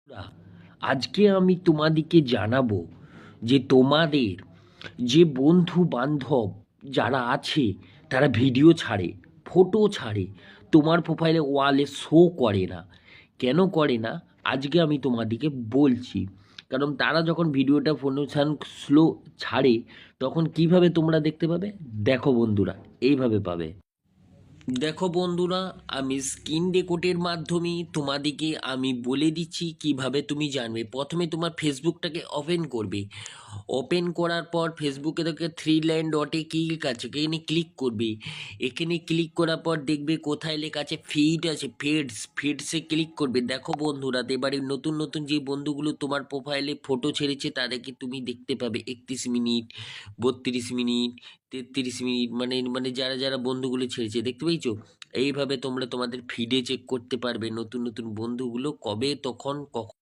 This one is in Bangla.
বন্ধুরা, আজকে আমি তোমাদিকে জানাবো যে তোমাদের যে বন্ধু বান্ধব যারা আছে তারা ভিডিও ছাড়ে, ফটো ছাড়ে, তোমার প্রোফাইলে ওয়ালে শো করে না। কেন করে না আজকে আমি তোমাদিকে বলছি। কারণ তারা যখন ভিডিওটা ফোনেশন স্লো ছাড়ে তখন কিভাবে তোমরা দেখতে পাবে? দেখো বন্ধুরা, এইভাবে পাবে। দেখো বন্ধুরা, আমি স্ক্রিন রেকর্ডের মাধ্যমে তোমাদিকে আমি বলে দিচ্ছি কিভাবে তুমি জানবে। প্রথমে তোমার ফেসবুকটাকে ওপেন করবে। ওপেন করার পর ফেসবুকে দেখে থ্রি লাইন ডটে ক্লিক আছে, এখানে ক্লিক করবে। এখানে ক্লিক করার পর দেখবে কোথায় লেখা আছে ফিড আছে, ফিডসে ক্লিক করবে। দেখো বন্ধুরা, এবারে নতুন নতুন যে বন্ধুগুলো তোমার প্রোফাইলে ফটো ছেড়েছে তাদেরকে তুমি দেখতে পাবে 31 মিনিট, 32 মিনিট, 33 মিনিট, মানে মানে যারা যারা বন্ধুগুলো ছেড়েছে দেখতে পেয়েছো। এইভাবে তোমরা তোমাদের ফিডে চেক করতে পারবে নতুন নতুন বন্ধুগুলো কবে তখন কখন